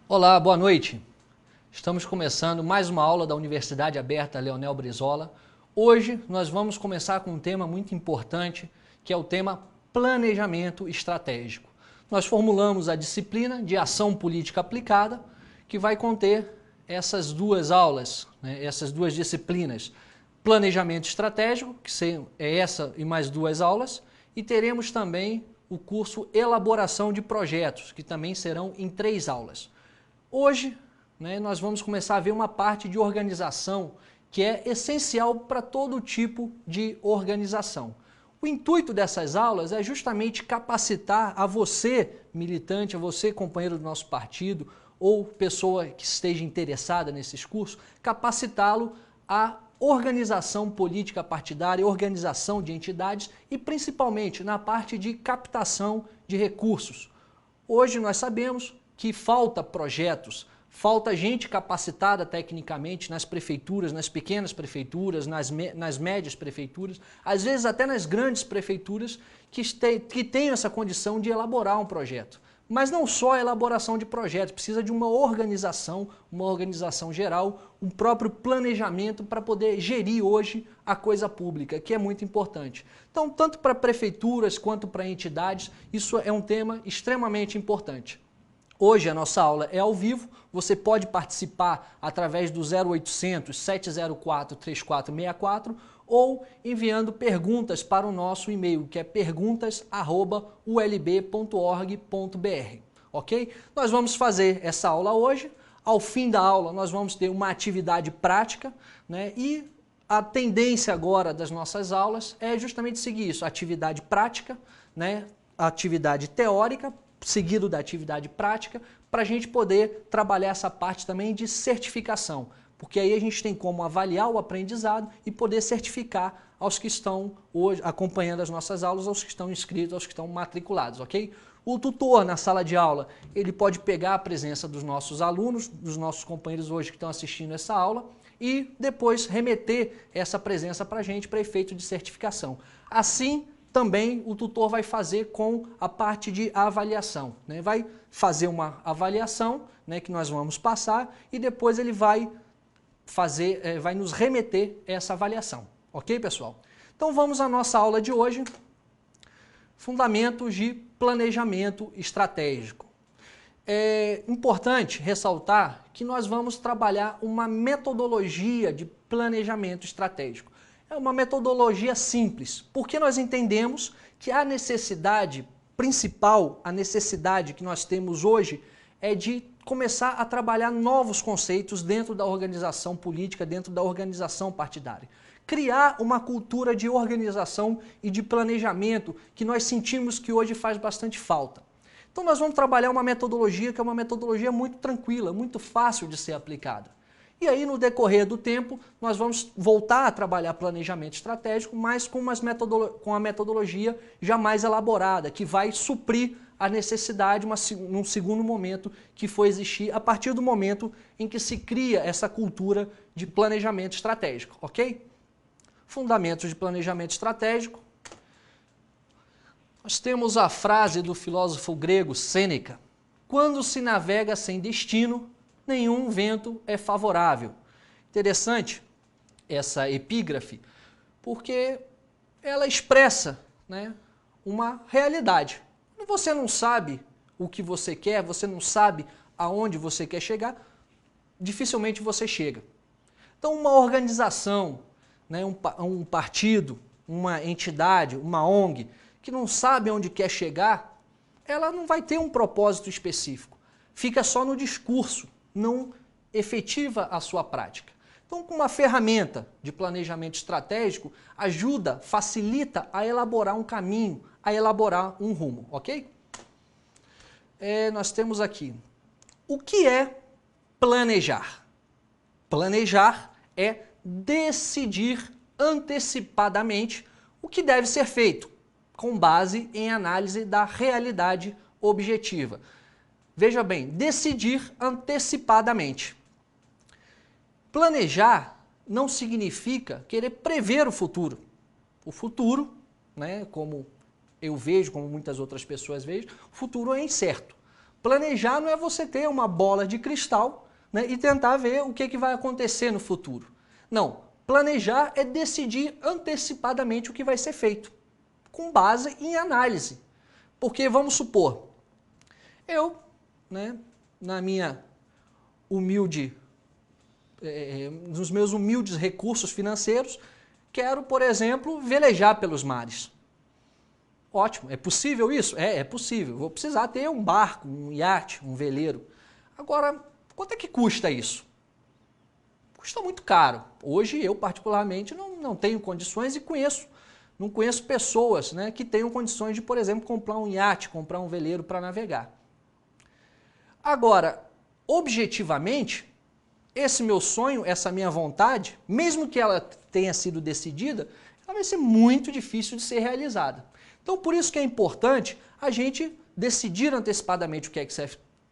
Olá, boa noite. Estamos começando mais uma aula da Universidade Aberta Leonel Brizola. Hoje nós vamos começar com um tema muito importante, que é o tema planejamento estratégico. Nós formulamos a disciplina de ação política aplicada, que vai conter essas duas aulas, essas duas disciplinas. Planejamento estratégico, que é essa e mais duas aulas, e teremos também o curso Elaboração de Projetos, que também serão em 3 aulas. Hoje, nós vamos começar a ver uma parte de organização que é essencial para todo tipo de organização. O intuito dessas aulas é justamente capacitar a você, militante, a você, companheiro do nosso partido, ou pessoa que esteja interessada nesses cursos, capacitá-lo a organização política partidária, organização de entidades e principalmente na parte de captação de recursos. Hoje nós sabemos que falta projetos, falta gente capacitada tecnicamente nas prefeituras, nas pequenas prefeituras, nas médias prefeituras, às vezes até nas grandes prefeituras que tenham essa condição de elaborar um projeto. Mas não só a elaboração de projetos, precisa de uma organização geral, um próprio planejamento para poder gerir hoje a coisa pública, que é muito importante. Então, tanto para prefeituras quanto para entidades, isso é um tema extremamente importante. Hoje a nossa aula é ao vivo, você pode participar através do 0800 704 3464 ou enviando perguntas para o nosso e-mail, que é perguntas@ulb.org.br, ok? Nós vamos fazer essa aula hoje, ao fim da aula nós vamos ter uma atividade prática, e a tendência agora das nossas aulas é justamente seguir isso, atividade prática, atividade teórica, seguido da atividade prática, para a gente poder trabalhar essa parte também de certificação, porque aí a gente tem como avaliar o aprendizado e poder certificar aos que estão hoje acompanhando as nossas aulas, aos que estão inscritos, aos que estão matriculados, ok? O tutor na sala de aula, ele pode pegar a presença dos nossos alunos, dos nossos companheiros hoje que estão assistindo essa aula e depois remeter essa presença para a gente para efeito de certificação. Assim, também o tutor vai fazer com a parte de avaliação. Vai fazer uma avaliação que nós vamos passar e depois ele vai nos remeter essa avaliação. Ok, pessoal? Então vamos à nossa aula de hoje, Fundamentos de Planejamento Estratégico. É importante ressaltar que nós vamos trabalhar uma metodologia de planejamento estratégico. É uma metodologia simples, porque nós entendemos que a necessidade principal, a necessidade que nós temos hoje é de começar a trabalhar novos conceitos dentro da organização política, dentro da organização partidária. Criar uma cultura de organização e de planejamento que nós sentimos que hoje faz bastante falta. Então nós vamos trabalhar uma metodologia que é uma metodologia muito tranquila, muito fácil de ser aplicada. E aí, no decorrer do tempo, nós vamos voltar a trabalhar planejamento estratégico, mas com a metodologia já mais elaborada, que vai suprir a necessidade num segundo momento que for existir a partir do momento em que se cria essa cultura de planejamento estratégico, ok? Fundamentos de planejamento estratégico. Nós temos a frase do filósofo grego Sêneca: quando se navega sem destino, nenhum vento é favorável. Interessante essa epígrafe, porque ela expressa uma realidade. Quando você não sabe o que você quer, você não sabe aonde você quer chegar, dificilmente você chega. Então uma organização, um partido, uma entidade, uma ONG, que não sabe aonde quer chegar, ela não vai ter um propósito específico. Fica só no discurso, não efetiva a sua prática. Então, com uma ferramenta de planejamento estratégico, ajuda, facilita a elaborar um caminho, a elaborar um rumo, ok? Nós temos aqui, o que é planejar? Planejar é decidir antecipadamente o que deve ser feito, com base em análise da realidade objetiva. Veja bem, decidir antecipadamente. Planejar não significa querer prever o futuro. O futuro, como eu vejo, como muitas outras pessoas veem, o futuro é incerto. Planejar não é você ter uma bola de cristal, né, e tentar ver o que vai acontecer no futuro. Não, planejar é decidir antecipadamente o que vai ser feito, com base em análise. Porque vamos supor, eu, né, na minha humilde, nos meus humildes recursos financeiros, quero, por exemplo, velejar pelos mares. Ótimo, é possível isso? É possível. Vou precisar ter um barco, um iate, um veleiro. Agora, quanto é que custa isso? Custa muito caro. Hoje eu particularmente não tenho condições e não conheço pessoas, né, que tenham condições de, por exemplo, comprar um iate, comprar um veleiro para navegar. Agora, objetivamente, esse meu sonho, essa minha vontade, mesmo que ela tenha sido decidida, ela vai ser muito difícil de ser realizada. Então, por isso que é importante a gente decidir antecipadamente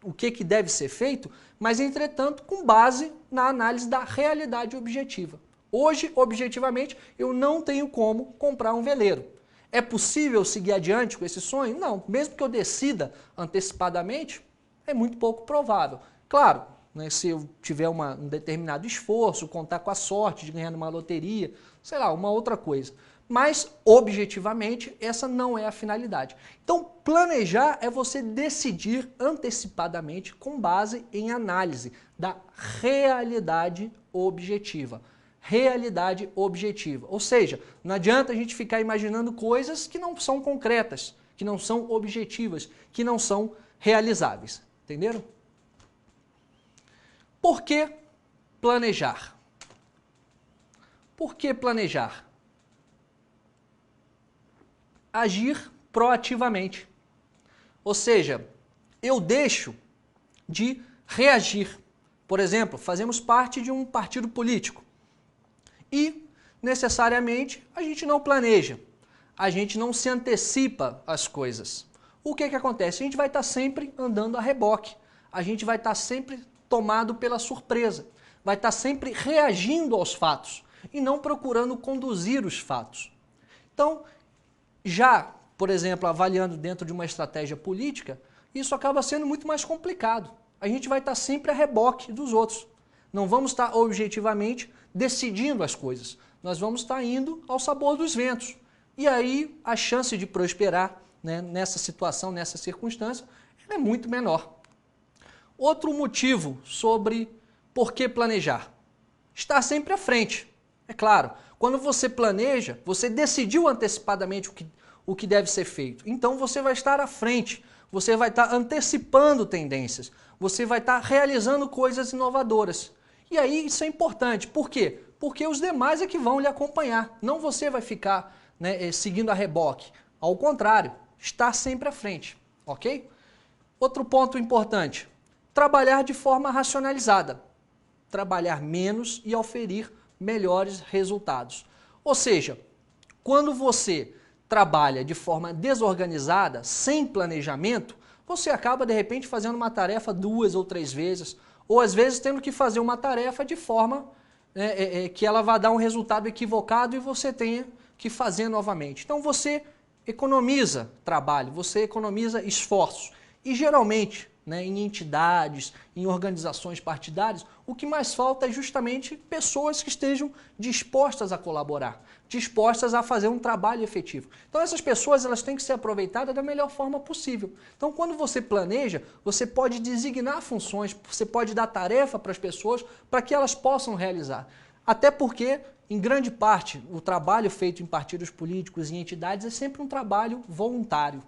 o que deve ser feito, mas, entretanto, com base na análise da realidade objetiva. Hoje, objetivamente, eu não tenho como comprar um veleiro. É possível seguir adiante com esse sonho? Não. Mesmo que eu decida antecipadamente, é muito pouco provável. Claro, né, se eu tiver um determinado esforço, contar com a sorte de ganhar numa loteria, sei lá, uma outra coisa. Mas, objetivamente, essa não é a finalidade. Então, planejar é você decidir antecipadamente com base em análise da realidade objetiva. Realidade objetiva. Ou seja, não adianta a gente ficar imaginando coisas que não são concretas, que não são objetivas, que não são realizáveis. Entenderam? Por que planejar? Por que planejar? Agir proativamente. Ou seja, eu deixo de reagir. Por exemplo, fazemos parte de um partido político e, necessariamente, a gente não planeja, a gente não se antecipa às coisas. O que acontece? A gente vai estar sempre andando a reboque, a gente vai estar sempre tomado pela surpresa, vai estar sempre reagindo aos fatos e não procurando conduzir os fatos. Então, já, por exemplo, avaliando dentro de uma estratégia política, isso acaba sendo muito mais complicado. A gente vai estar sempre a reboque dos outros. Não vamos estar objetivamente decidindo as coisas. Nós vamos estar indo ao sabor dos ventos. E aí a chance de prosperar, né, nessa situação, nessa circunstância, é muito menor. Outro motivo sobre por que planejar. Estar sempre à frente. É claro, quando você planeja, você decidiu antecipadamente o que deve ser feito. Então você vai estar à frente, você vai estar antecipando tendências, você vai estar realizando coisas inovadoras. E aí isso é importante. Por quê? Porque os demais é que vão lhe acompanhar. Não você vai ficar, né, seguindo a reboque. Ao contrário, estar sempre à frente. Ok? Outro ponto importante. Trabalhar de forma racionalizada. Trabalhar menos e oferir melhores resultados. Ou seja, quando você trabalha de forma desorganizada, sem planejamento, você acaba de repente fazendo uma tarefa 2 ou 3 vezes, ou às vezes tendo que fazer uma tarefa de forma que ela vai dar um resultado equivocado e você tenha que fazer novamente. Então você economiza trabalho, você economiza esforços. E geralmente, né, em entidades, em organizações partidárias, o que mais falta é justamente pessoas que estejam dispostas a colaborar, dispostas a fazer um trabalho efetivo. Então essas pessoas elas têm que ser aproveitadas da melhor forma possível. Então quando você planeja, você pode designar funções, você pode dar tarefa para as pessoas para que elas possam realizar. Até porque, em grande parte, o trabalho feito em partidos políticos e entidades é sempre um trabalho voluntário.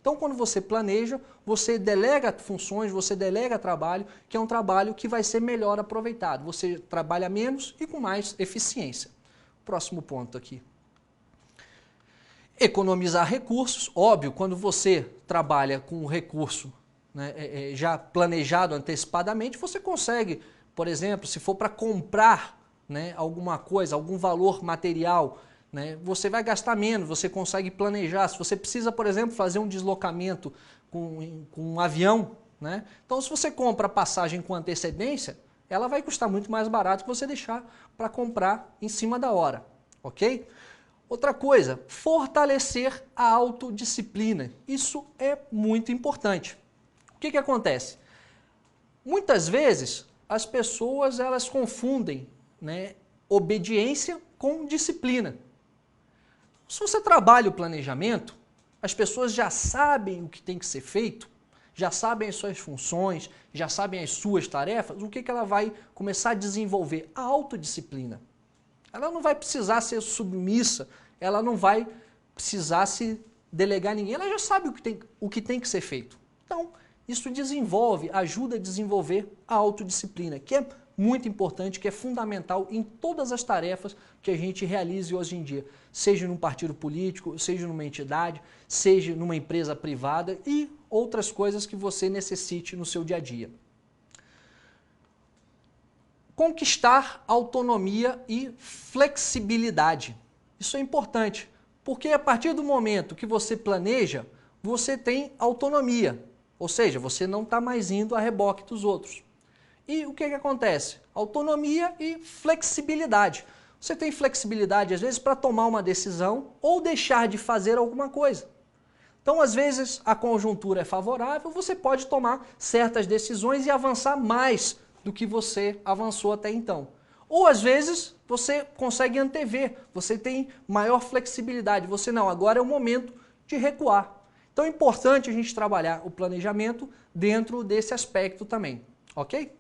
Então, quando você planeja, você delega funções, você delega trabalho, que é um trabalho que vai ser melhor aproveitado. Você trabalha menos e com mais eficiência. Próximo ponto aqui. Economizar recursos. Óbvio, quando você trabalha com um recurso, né, já planejado antecipadamente, você consegue, por exemplo, se for para comprar, né, alguma coisa, algum valor material, né, você vai gastar menos, você consegue planejar. Se você precisa, por exemplo, fazer um deslocamento com um avião, né, então se você compra a passagem com antecedência, ela vai custar muito mais barato que você deixar para comprar em cima da hora, ok? Outra coisa, fortalecer a autodisciplina. Isso é muito importante. O que acontece? Muitas vezes as pessoas elas confundem, né, obediência com disciplina. Se você trabalha o planejamento, as pessoas já sabem o que tem que ser feito, já sabem as suas funções, já sabem as suas tarefas, o que ela vai começar a desenvolver? A autodisciplina. Ela não vai precisar ser submissa, ela não vai precisar se delegar a ninguém, ela já sabe o que tem que ser feito. Então, isso desenvolve, ajuda a desenvolver a autodisciplina, que é muito importante, que é fundamental em todas as tarefas que a gente realize hoje em dia, seja num partido político, seja numa entidade, seja numa empresa privada e outras coisas que você necessite no seu dia a dia. Conquistar autonomia e flexibilidade. Isso é importante, porque a partir do momento que você planeja, você tem autonomia, ou seja, você não está mais indo a reboque dos outros. E o que acontece? Autonomia e flexibilidade. Você tem flexibilidade, às vezes, para tomar uma decisão ou deixar de fazer alguma coisa. Então, às vezes, a conjuntura é favorável, você pode tomar certas decisões e avançar mais do que você avançou até então. Ou, às vezes, você consegue antever, você tem maior flexibilidade. Você não, agora é o momento de recuar. Então, é importante a gente trabalhar o planejamento dentro desse aspecto também, ok?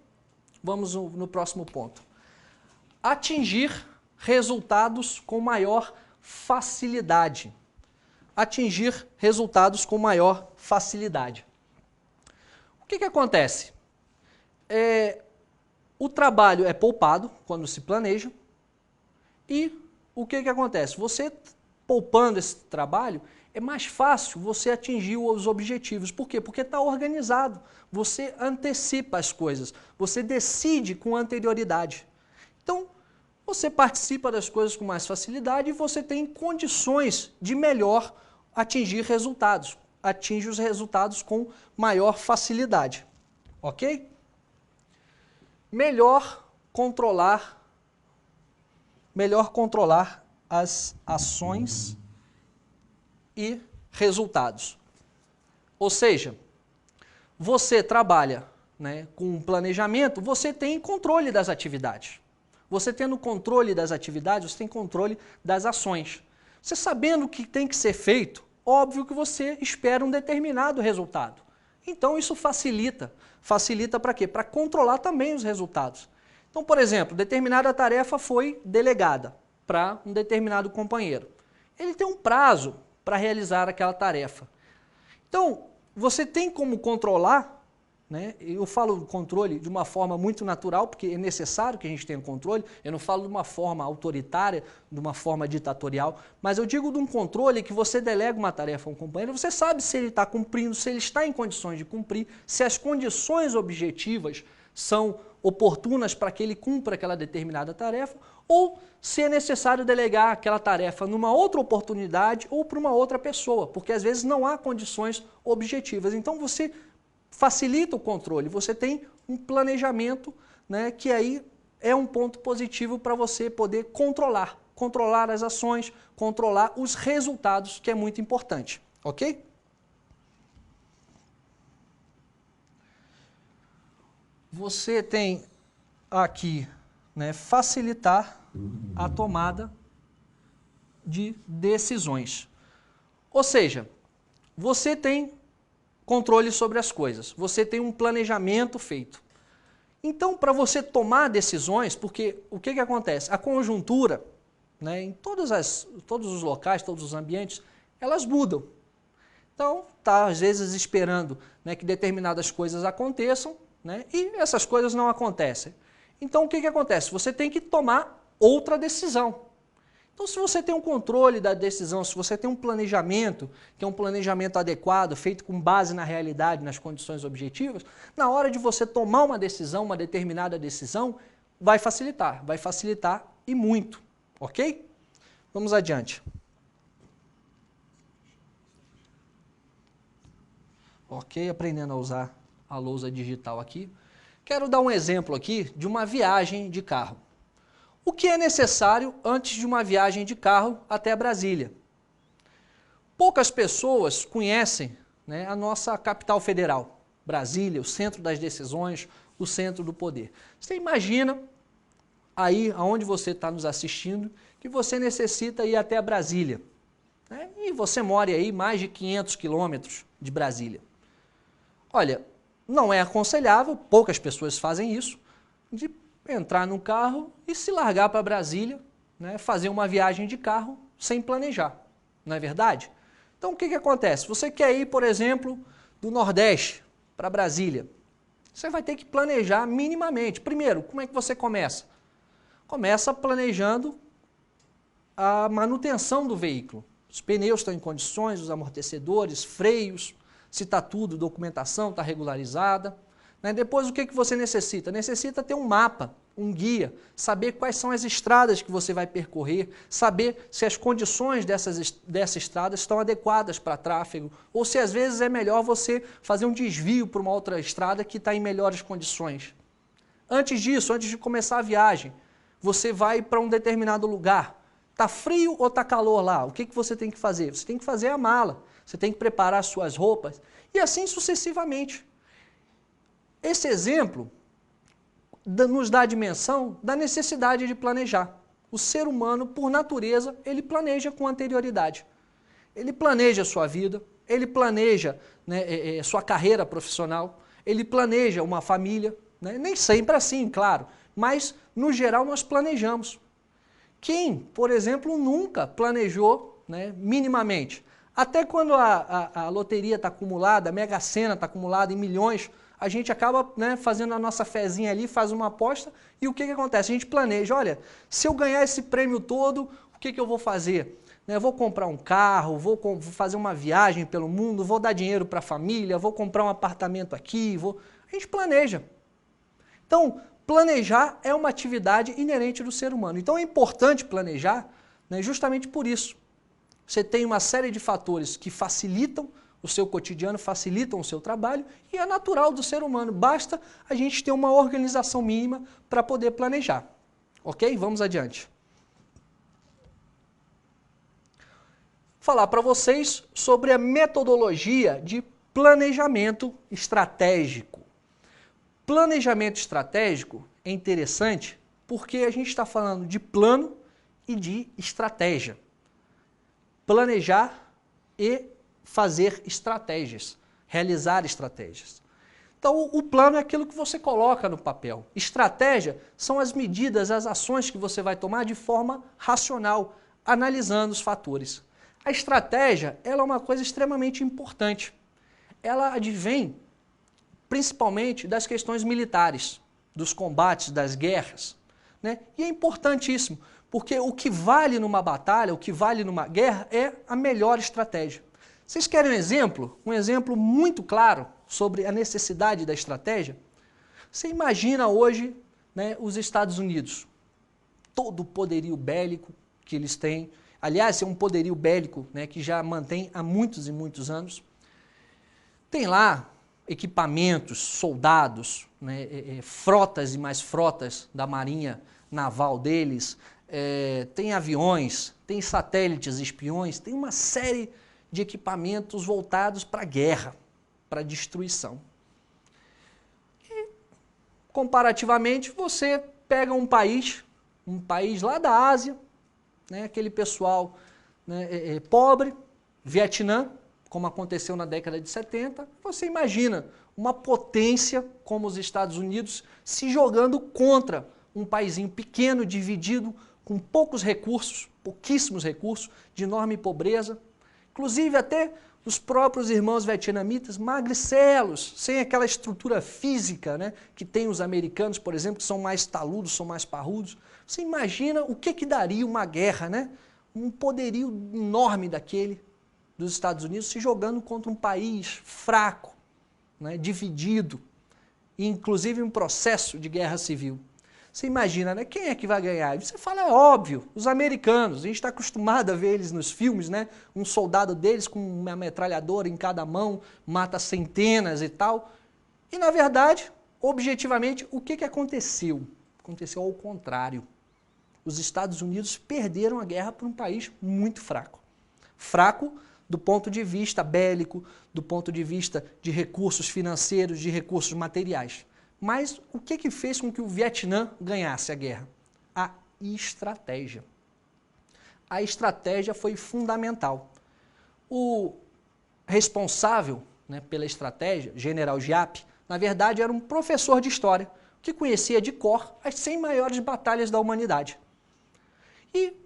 Vamos no próximo ponto. Atingir resultados com maior facilidade. Atingir resultados com maior facilidade. O que acontece? O trabalho é poupado quando se planeja e o que acontece? Você poupando esse trabalho, é mais fácil você atingir os objetivos. Por quê? Porque está organizado. Você antecipa as coisas. Você decide com anterioridade. Então, você participa das coisas com mais facilidade e você tem condições de melhor atingir resultados. Atinge os resultados com maior facilidade. Ok? Melhor controlar as ações e resultados. Ou seja, você trabalha, né, com um planejamento, você tem controle das atividades. Você tendo controle das atividades, você tem controle das ações. Você sabendo o que tem que ser feito, óbvio que você espera um determinado resultado. Então isso facilita. Facilita para quê? Para controlar também os resultados. Então, por exemplo, determinada tarefa foi delegada para um determinado companheiro. Ele tem um prazo para realizar aquela tarefa. Então, você tem como controlar, né? Eu falo controle de uma forma muito natural, porque é necessário que a gente tenha controle, eu não falo de uma forma autoritária, de uma forma ditatorial, mas eu digo de um controle que você delega uma tarefa a um companheiro, você sabe se ele está cumprindo, se ele está em condições de cumprir, se as condições objetivas são oportunas para que ele cumpra aquela determinada tarefa, ou se é necessário delegar aquela tarefa numa outra oportunidade ou para uma outra pessoa, porque às vezes não há condições objetivas. Então você facilita o controle, você tem um planejamento, né, que aí é um ponto positivo para você poder controlar as ações, controlar os resultados, que é muito importante, ok? Você tem aqui, né, facilitar a tomada de decisões. Ou seja, você tem controle sobre as coisas, você tem um planejamento feito. Então, para você tomar decisões, porque o que acontece? A conjuntura, né, em todos os locais, todos os ambientes, elas mudam. Então, está às vezes esperando, né, que determinadas coisas aconteçam, né, e essas coisas não acontecem. Então, o que acontece? Você tem que tomar outra decisão. Então, se você tem um controle da decisão, se você tem um planejamento, que é um planejamento adequado, feito com base na realidade, nas condições objetivas, na hora de você tomar uma decisão, uma determinada decisão, vai facilitar e muito, ok? Vamos adiante. Ok, aprendendo a usar a lousa digital aqui. Quero dar um exemplo aqui de uma viagem de carro. O que é necessário antes de uma viagem de carro até Brasília? Poucas pessoas conhecem, né, a nossa capital federal, Brasília, o centro das decisões, o centro do poder. Você imagina aí, aonde você está nos assistindo, que você necessita ir até Brasília, né? E você mora aí mais de 500 quilômetros de Brasília. Olha, não é aconselhável, poucas pessoas fazem isso, de entrar no carro e se largar para Brasília, né, fazer uma viagem de carro sem planejar, não é verdade? Então o que acontece? Você quer ir, por exemplo, do Nordeste para Brasília, você vai ter que planejar minimamente. Primeiro, como é que você começa? Começa planejando a manutenção do veículo. Os pneus estão em condições, os amortecedores, freios, se está tudo, documentação está regularizada. Né? Depois o que você necessita? Necessita ter um mapa, um guia, saber quais são as estradas que você vai percorrer, saber se as condições dessa estrada estão adequadas para tráfego, ou se às vezes é melhor você fazer um desvio para uma outra estrada que está em melhores condições. Antes disso, antes de começar a viagem, você vai para um determinado lugar. Está frio ou está calor lá? O que você tem que fazer? Você tem que fazer a mala, você tem que preparar suas roupas e assim sucessivamente. Esse exemplo nos dá a dimensão da necessidade de planejar. O ser humano, por natureza, ele planeja com anterioridade. Ele planeja a sua vida, ele planeja, né, sua carreira profissional, ele planeja uma família, né? Nem sempre assim, claro, mas no geral nós planejamos. Quem, por exemplo, nunca planejou, né, minimamente? Até quando a loteria está acumulada, a Mega Sena está acumulada em milhões, a gente acaba, né, fazendo a nossa fezinha ali, faz uma aposta e o que acontece? A gente planeja, olha, se eu ganhar esse prêmio todo, o que eu vou fazer? Eu vou comprar um carro, vou fazer uma viagem pelo mundo, vou dar dinheiro para a família, vou comprar um apartamento aqui, a gente planeja. Então, planejar é uma atividade inerente do ser humano. Então é importante planejar, né, justamente por isso. Você tem uma série de fatores que facilitam o seu cotidiano, facilitam o seu trabalho e é natural do ser humano. Basta a gente ter uma organização mínima para poder planejar. Ok? Vamos adiante. Falar para vocês sobre a metodologia de planejamento estratégico. Planejamento estratégico é interessante porque a gente está falando de plano e de estratégia. Planejar e fazer estratégias, realizar estratégias. Então, o plano é aquilo que você coloca no papel. Estratégia são as medidas, as ações que você vai tomar de forma racional, analisando os fatores. A estratégia, ela é uma coisa extremamente importante. Ela advém principalmente das questões militares, dos combates, das guerras, né? E é importantíssimo, porque o que vale numa batalha, o que vale numa guerra é a melhor estratégia. Vocês querem um exemplo? Um exemplo muito claro sobre a necessidade da estratégia? Você imagina hoje, né, os Estados Unidos, todo o poderio bélico que eles têm, aliás, é um poderio bélico, né, que já mantém há muitos e muitos anos. Tem lá equipamentos, soldados, né, frotas e mais frotas da marinha naval deles, tem aviões, tem satélites espiões, tem uma série de equipamentos voltados para a guerra, para a destruição. E, comparativamente, você pega um país lá da Ásia, né, aquele pessoal, né, pobre, Vietnã, como aconteceu na década de 70, você imagina uma potência como os Estados Unidos se jogando contra um paizinho pequeno, dividido, com poucos recursos, pouquíssimos recursos, de enorme pobreza. Inclusive até os próprios irmãos vietnamitas, magricelos, sem aquela estrutura física, né, que tem os americanos, por exemplo, que são mais taludos, são mais parrudos. Você imagina o que daria uma guerra, né? Um poderio enorme daquele, dos Estados Unidos, se jogando contra um país fraco, né, dividido, inclusive um processo de guerra civil. Você imagina, né, quem é que vai ganhar? E você fala, é óbvio, os americanos. A gente está acostumado a ver eles nos filmes, né? Um soldado deles com uma metralhadora em cada mão, mata centenas e tal. E, na verdade, objetivamente, o que aconteceu? Aconteceu ao contrário. Os Estados Unidos perderam a guerra para um país muito fraco. Fraco do ponto de vista bélico, do ponto de vista de recursos financeiros, de recursos materiais. Mas o que fez com que o Vietnã ganhasse a guerra? A estratégia. A estratégia foi fundamental. O responsável, né, pela estratégia, General Giap, na verdade era um professor de história que conhecia de cor as 100 maiores batalhas da humanidade. E,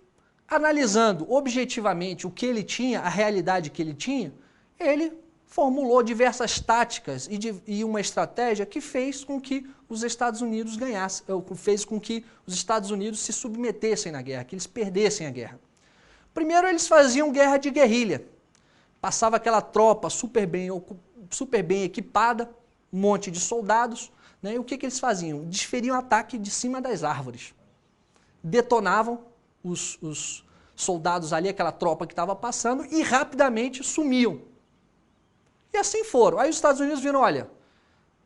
analisando objetivamente o que ele tinha, a realidade que ele tinha, ele formulou diversas táticas e uma estratégia que fez com que os Estados Unidos ganhassem, fez com que os Estados Unidos se submetessem na guerra, que eles perdessem a guerra. Primeiro, eles faziam guerra de guerrilha. Passava aquela tropa super bem equipada, um monte de soldados, né? E o que eles faziam? Desferiam ataque de cima das árvores. Detonavam os soldados ali, aquela tropa que estava passando, e rapidamente sumiam. E assim foram. Aí os Estados Unidos viram, olha,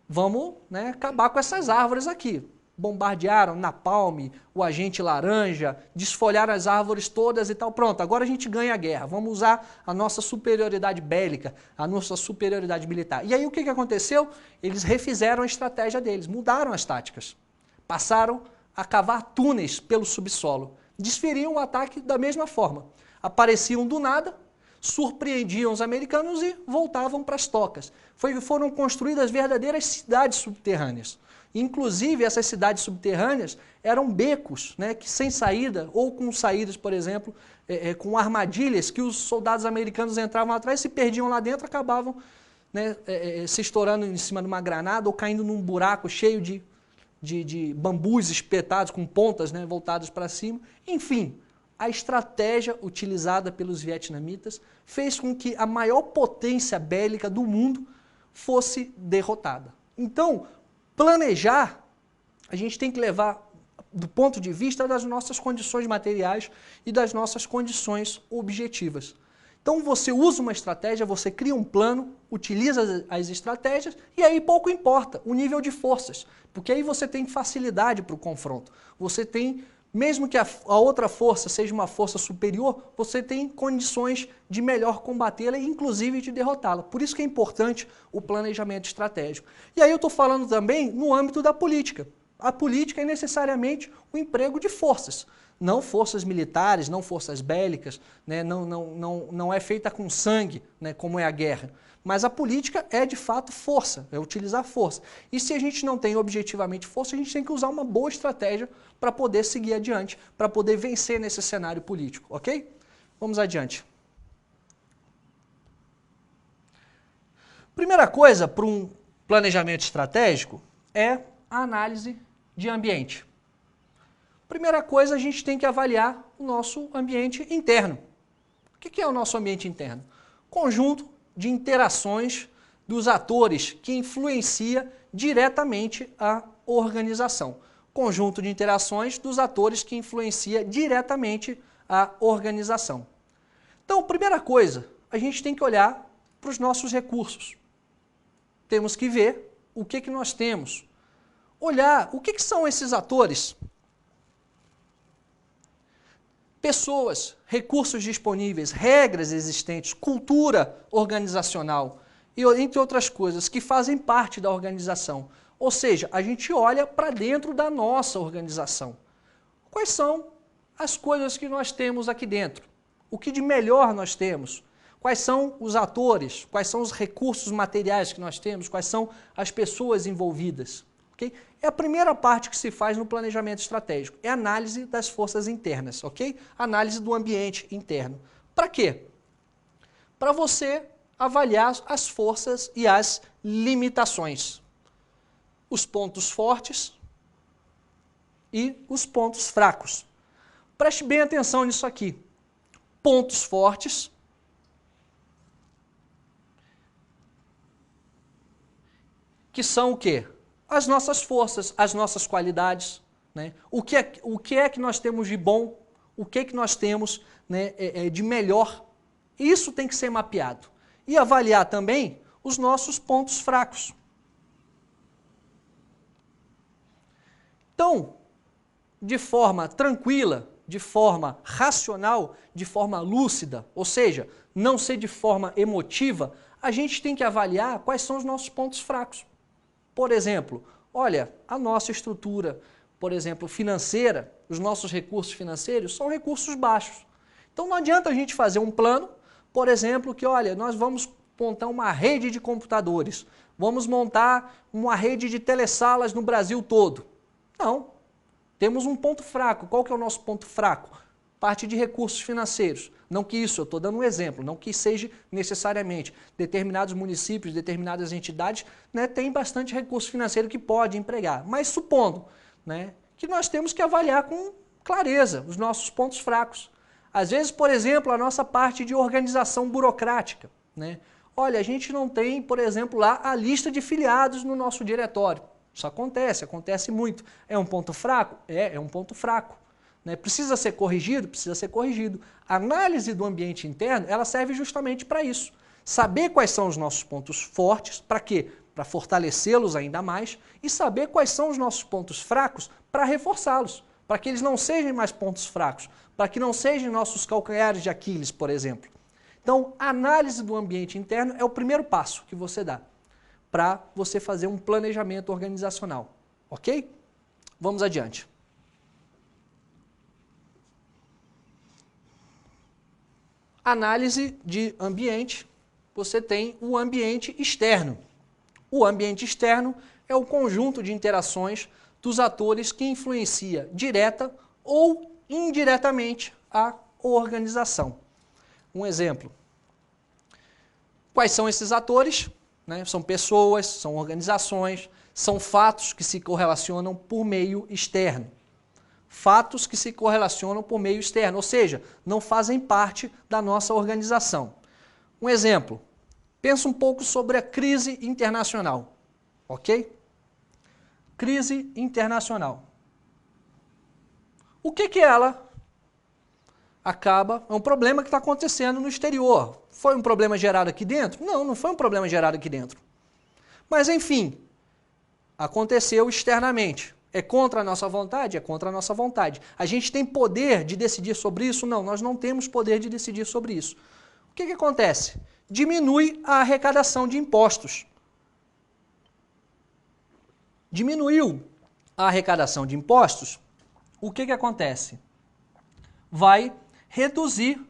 vamos, né, acabar com essas árvores aqui. Bombardearam napalm, o agente laranja, desfolharam as árvores todas e tal. Pronto, agora a gente ganha a guerra. Vamos usar a nossa superioridade bélica, a nossa superioridade militar. E aí o que aconteceu? Eles refizeram a estratégia deles, mudaram as táticas. Passaram a cavar túneis pelo subsolo. Desferiam o ataque da mesma forma. Apareciam do nada, surpreendiam os americanos e voltavam para as tocas. Foram construídas verdadeiras cidades subterrâneas. Inclusive, essas cidades subterrâneas eram becos, né, que sem saída, ou com saídas, por exemplo, com armadilhas que os soldados americanos entravam atrás, se perdiam lá dentro, acabavam, né, se estourando em cima de uma granada ou caindo num buraco cheio de bambus espetados, com pontas, né, voltadas para cima. Enfim, a estratégia utilizada pelos vietnamitas fez com que a maior potência bélica do mundo fosse derrotada. Então, planejar, a gente tem que levar do ponto de vista das nossas condições materiais e das nossas condições objetivas. Então você usa uma estratégia, você cria um plano, utiliza as estratégias e aí pouco importa o nível de forças, porque aí você tem facilidade para o confronto. Você tem, mesmo que a outra força seja uma força superior, você tem condições de melhor combatê-la e inclusive de derrotá-la. Por isso que é importante o planejamento estratégico. E aí eu estou falando também no âmbito da política. A política é necessariamente o emprego de forças. Não forças militares, não forças bélicas, né? Não é feita com sangue, né? Como é a guerra. Mas a política é de fato força, é utilizar força. E se a gente não tem objetivamente força, a gente tem que usar uma boa estratégia para poder seguir adiante, para poder vencer nesse cenário político, ok? Vamos adiante. Primeira coisa para um planejamento estratégico é a análise de ambiente. Primeira coisa, a gente tem que avaliar o nosso ambiente interno. O que é o nosso ambiente interno? Conjunto de interações dos atores que influencia diretamente a organização. Conjunto de interações dos atores que influencia diretamente a organização. Então, primeira coisa, a gente tem que olhar para os nossos recursos. Temos que ver o que nós temos. Olhar o que são esses atores. Pessoas, recursos disponíveis, regras existentes, cultura organizacional e entre outras coisas que fazem parte da organização. Ou seja, a gente olha para dentro da nossa organização. Quais são as coisas que nós temos aqui dentro? O que de melhor nós temos? Quais são os atores? Quais são os recursos materiais que nós temos? Quais são as pessoas envolvidas? Okay? É a primeira parte que se faz no planejamento estratégico, é a análise das forças internas, ok? Análise do ambiente interno. Para quê? Para você avaliar as forças e as limitações. Os pontos fortes e os pontos fracos. Preste bem atenção nisso aqui. Pontos fortes que são o quê? As nossas forças, as nossas qualidades, né? O que é que nós temos de bom, o que é que nós temos, né, de melhor. Isso tem que ser mapeado. E avaliar também os nossos pontos fracos. Então, de forma tranquila, de forma racional, de forma lúcida, ou seja, não ser de forma emotiva, a gente tem que avaliar quais são os nossos pontos fracos. Por exemplo, olha, a nossa estrutura, por exemplo, financeira, os nossos recursos financeiros são recursos baixos. Então não adianta a gente fazer um plano, por exemplo, que olha, nós vamos montar uma rede de computadores, vamos montar uma rede de telesalas no Brasil todo. Não. Temos um ponto fraco. Qual que é o nosso ponto fraco? Parte de recursos financeiros. Não que isso, eu estou dando um exemplo, não que seja necessariamente. Determinados municípios, determinadas entidades, né, têm bastante recurso financeiro que pode empregar. Mas supondo, né, que nós temos que avaliar com clareza os nossos pontos fracos. Às vezes, por exemplo, a nossa parte de organização burocrática, né? Olha, a gente não tem, por exemplo, lá a lista de filiados no nosso diretório. Isso acontece muito. É um ponto fraco? É um ponto fraco. Né? Precisa ser corrigido? Precisa ser corrigido. A análise do ambiente interno, ela serve justamente para isso. Saber quais são os nossos pontos fortes, para quê? Para fortalecê-los ainda mais, e saber quais são os nossos pontos fracos para reforçá-los, para que eles não sejam mais pontos fracos, para que não sejam nossos calcanhares de Aquiles, por exemplo. Então, a análise do ambiente interno é o primeiro passo que você dá para você fazer um planejamento organizacional, ok? Vamos adiante. Análise de ambiente, você tem o ambiente externo. O ambiente externo é o conjunto de interações dos atores que influencia direta ou indiretamente a organização. Um exemplo. Quais são esses atores? Né? São pessoas, são organizações, são fatos que se correlacionam por meio externo. Fatos que se correlacionam por meio externo, ou seja, não fazem parte da nossa organização. Um exemplo. Pensa um pouco sobre a crise internacional, ok? Crise internacional. O que ela acaba, é um problema que está acontecendo no exterior. Foi um problema gerado aqui dentro? Não, não foi um problema gerado aqui dentro. Mas, enfim, aconteceu externamente. É contra a nossa vontade? É contra a nossa vontade. A gente tem poder de decidir sobre isso? Não, nós não temos poder de decidir sobre isso. O que acontece? Diminui a arrecadação de impostos. Diminuiu a arrecadação de impostos, o que acontece? Vai reduzir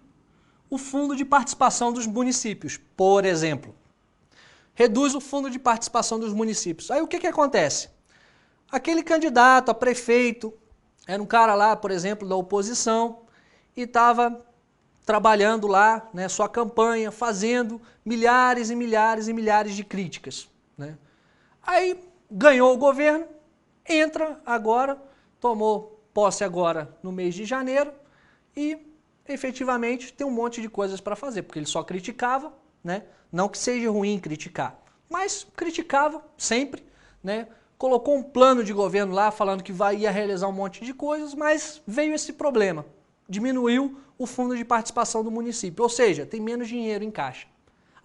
o fundo de participação dos municípios, por exemplo. Reduz o fundo de participação dos municípios. Aí o que acontece? Aquele candidato a prefeito, era um cara lá, por exemplo, da oposição, e estava trabalhando lá, né, sua campanha, fazendo milhares e milhares e milhares de críticas. Né? Aí ganhou o governo, entra agora, tomou posse agora no mês de janeiro e efetivamente tem um monte de coisas para fazer, porque ele só criticava, né? Não que seja ruim criticar, mas criticava sempre, né? Colocou um plano de governo lá falando que ia realizar um monte de coisas, mas veio esse problema, diminuiu o fundo de participação do município, ou seja, tem menos dinheiro em caixa.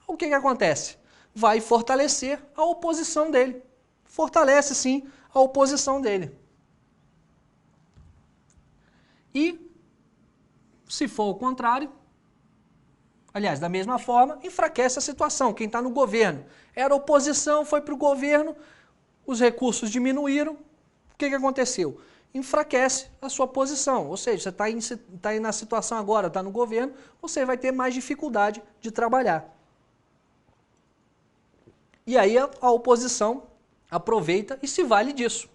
O que acontece? Vai fortalecer a oposição dele. Fortalece, sim, a oposição dele. E, se for o contrário, aliás, da mesma forma, enfraquece a situação. Quem está no governo era oposição, foi para o governo, os recursos diminuíram. O que aconteceu? Enfraquece a sua posição. Ou seja, você está aí na situação agora, está no governo, você vai ter mais dificuldade de trabalhar. E aí a oposição aproveita e se vale disso,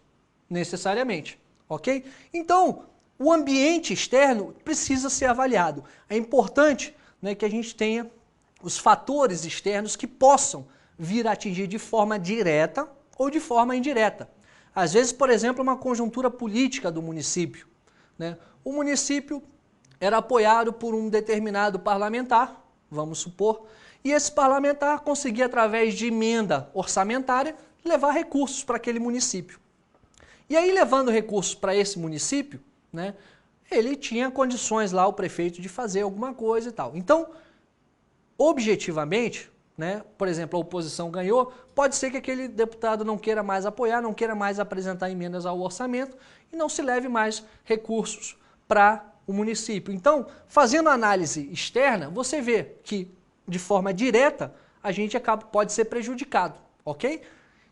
necessariamente, ok? Então, o ambiente externo precisa ser avaliado. É importante, né, que a gente tenha os fatores externos que possam vir a atingir de forma direta ou de forma indireta. Às vezes, por exemplo, uma conjuntura política do município. Né? O município era apoiado por um determinado parlamentar, vamos supor, e esse parlamentar conseguia, através de emenda orçamentária, levar recursos para aquele município. E aí, levando recursos para esse município, né, ele tinha condições lá, o prefeito, de fazer alguma coisa e tal. Então, objetivamente, né, por exemplo, a oposição ganhou, pode ser que aquele deputado não queira mais apoiar, não queira mais apresentar emendas ao orçamento e não se leve mais recursos para o município. Então, fazendo análise externa, você vê que, de forma direta, a gente pode ser prejudicado, ok?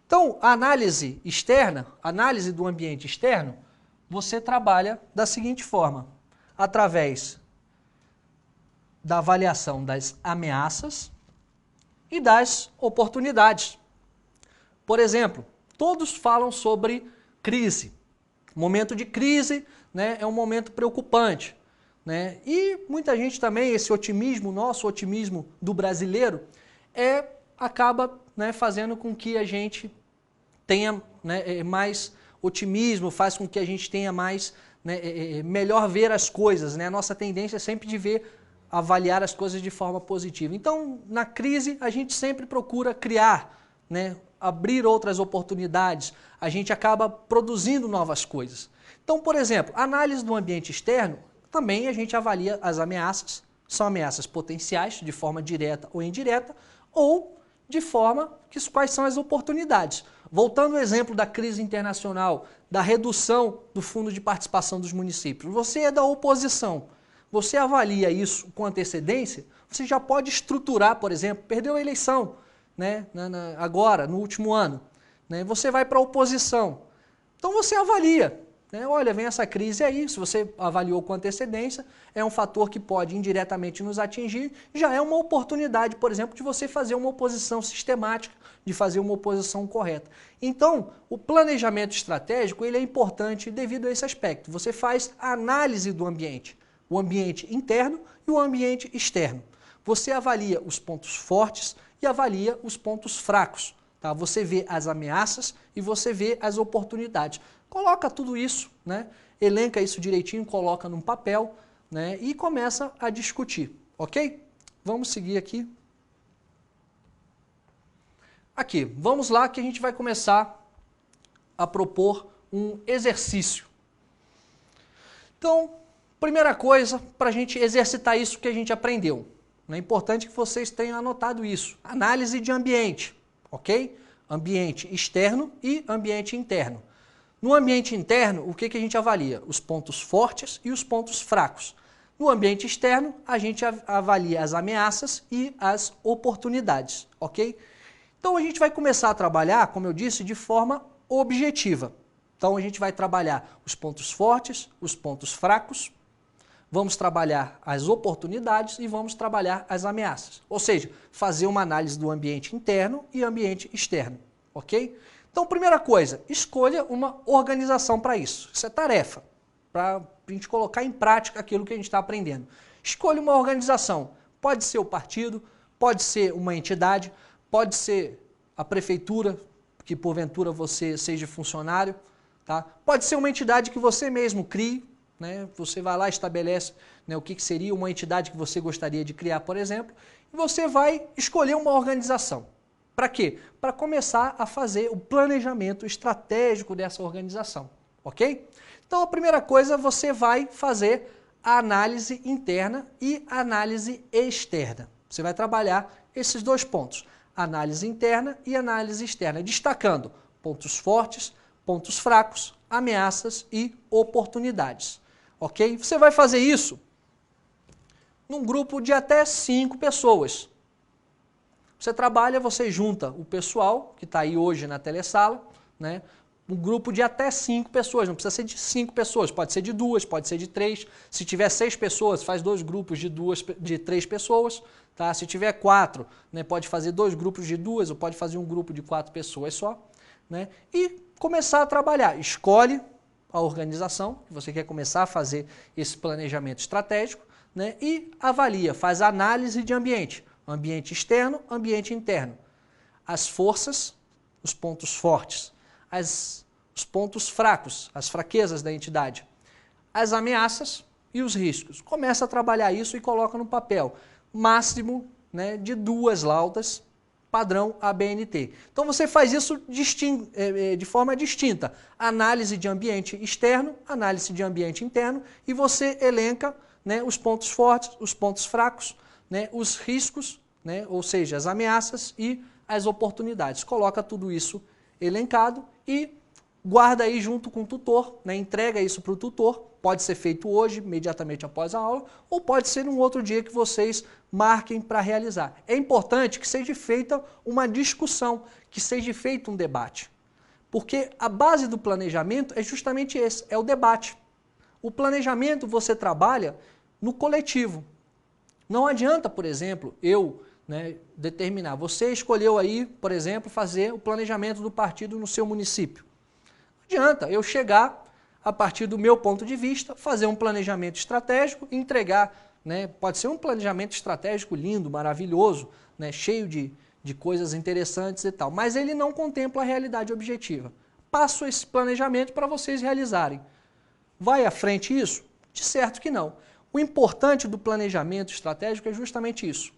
Então, a análise externa, análise do ambiente externo, você trabalha da seguinte forma, através da avaliação das ameaças e das oportunidades. Por exemplo, todos falam sobre crise. Momento de crise, né, é um momento preocupante, né? E muita gente também, esse otimismo, nosso otimismo do brasileiro, acaba, né, fazendo com que a gente tenha, né, mais otimismo, faz com que a gente tenha mais, né, melhor ver as coisas, né? A nossa tendência é sempre de avaliar as coisas de forma positiva. Então, na crise, a gente sempre procura criar, né, abrir outras oportunidades, a gente acaba produzindo novas coisas. Então, por exemplo, análise do ambiente externo, também a gente avalia as ameaças, são ameaças potenciais, de forma direta ou indireta, ou de forma quais são as oportunidades. Voltando ao exemplo da crise internacional, da redução do fundo de participação dos municípios, você é da oposição, você avalia isso com antecedência, você já pode estruturar, por exemplo, perdeu a eleição, né, agora, no último ano, né, você vai para a oposição. Então você avalia, né, olha, vem essa crise aí, se você avaliou com antecedência, é um fator que pode indiretamente nos atingir, já é uma oportunidade, por exemplo, de você fazer uma oposição sistemática, de fazer uma oposição correta. Então, o planejamento estratégico ele é importante devido a esse aspecto. Você faz a análise do ambiente, o ambiente interno e o ambiente externo. Você avalia os pontos fortes e avalia os pontos fracos. Tá? Você vê as ameaças e você vê as oportunidades. Coloca tudo isso, né? Elenca isso direitinho, coloca num papel, né? E começa a discutir, ok? Vamos seguir aqui. Aqui, vamos lá que a gente vai começar a propor um exercício. Então, primeira coisa, para a gente exercitar isso que a gente aprendeu. É importante que vocês tenham anotado isso. Análise de ambiente, ok? Ambiente externo e ambiente interno. No ambiente interno, o que a gente avalia? Os pontos fortes e os pontos fracos. No ambiente externo, a gente avalia as ameaças e as oportunidades, ok? Então a gente vai começar a trabalhar, como eu disse, de forma objetiva. Então a gente vai trabalhar os pontos fortes, os pontos fracos, vamos trabalhar as oportunidades e vamos trabalhar as ameaças. Ou seja, fazer uma análise do ambiente interno e ambiente externo, ok? Então, primeira coisa, escolha uma organização para isso. Isso é tarefa, para a gente colocar em prática aquilo que a gente está aprendendo. Escolha uma organização. Pode ser o partido, pode ser uma entidade, pode ser a prefeitura, que porventura você seja funcionário, tá? Pode ser uma entidade que você mesmo crie, né? Você vai lá e estabelece, né, o que seria uma entidade que você gostaria de criar, por exemplo, e você vai escolher uma organização. Para quê? Para começar a fazer o planejamento estratégico dessa organização, ok? Então, a primeira coisa, você vai fazer a análise interna e a análise externa. Você vai trabalhar esses dois pontos, análise interna e análise externa, destacando pontos fortes, pontos fracos, ameaças e oportunidades, ok? Você vai fazer isso num grupo de até 5 pessoas. Você trabalha, você junta o pessoal que está aí hoje na telesala, né? Um grupo de até 5 pessoas, não precisa ser de 5 pessoas, pode ser de 2, pode ser de 3. Se tiver 6 pessoas, faz 2 grupos de 3 pessoas. Tá? Se tiver 4, né, pode fazer 2 grupos de 2 ou pode fazer um grupo de 4 pessoas só. Né? E começar a trabalhar. Escolhe a organização, que você quer começar a fazer esse planejamento estratégico, né? E avalia, faz análise de ambiente. Ambiente externo, ambiente interno. As forças, os pontos fortes, os pontos fracos, as fraquezas da entidade, as ameaças e os riscos. Começa a trabalhar isso e coloca no papel. Máximo, né, de 2 laudas, padrão ABNT. Então você faz isso de forma distinta. Análise de ambiente externo, análise de ambiente interno e você elenca, né, os pontos fortes, os pontos fracos, né, os riscos, né, ou seja, as ameaças e as oportunidades. Coloca tudo isso elencado e guarda aí junto com o tutor, né? Entrega isso para o tutor, pode ser feito hoje, imediatamente após a aula, ou pode ser num outro dia que vocês marquem para realizar. É importante que seja feita uma discussão, que seja feito um debate, porque a base do planejamento é justamente esse, é o debate. O planejamento você trabalha no coletivo. Não adianta, por exemplo, eu determinar, você escolheu aí, por exemplo, fazer o planejamento do partido no seu município. Não adianta eu chegar, a partir do meu ponto de vista, fazer um planejamento estratégico e entregar, pode ser um planejamento estratégico lindo, maravilhoso, cheio de coisas interessantes e tal, mas ele não contempla a realidade objetiva. Passo esse planejamento para vocês realizarem. Vai à frente isso? De certo que não. O importante do planejamento estratégico é justamente isso.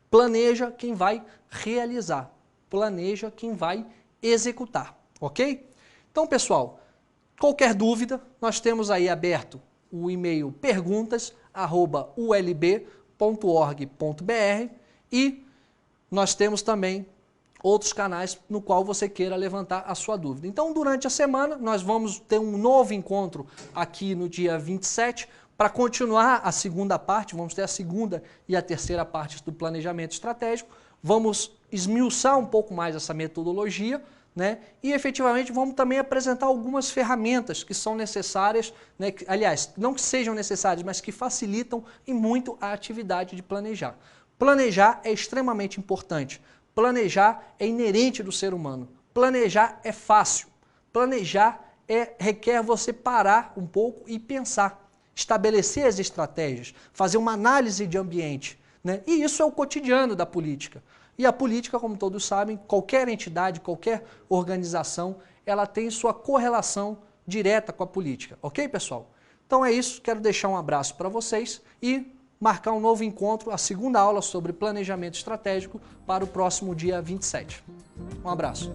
Planeja quem vai realizar, planeja quem vai executar, ok? Então, pessoal, qualquer dúvida, nós temos aí aberto o e-mail perguntas@ulb.org.br e nós temos também outros canais no qual você queira levantar a sua dúvida. Então, durante a semana, nós vamos ter um novo encontro aqui no dia 27, para continuar a segunda parte, vamos ter a segunda e a terceira parte do planejamento estratégico, vamos esmiuçar um pouco mais essa metodologia, e efetivamente vamos também apresentar algumas ferramentas que são necessárias, aliás, não que sejam necessárias, mas que facilitam e muito a atividade de planejar. Planejar é extremamente importante, planejar é inerente do ser humano, planejar é fácil, planejar requer você parar um pouco e pensar, estabelecer as estratégias, fazer uma análise de ambiente. E isso é o cotidiano da política. E a política, como todos sabem, qualquer entidade, qualquer organização, ela tem sua correlação direta com a política. Ok, pessoal? Então é isso, quero deixar um abraço para vocês e marcar um novo encontro, a segunda aula sobre planejamento estratégico para o próximo dia 27. Um abraço.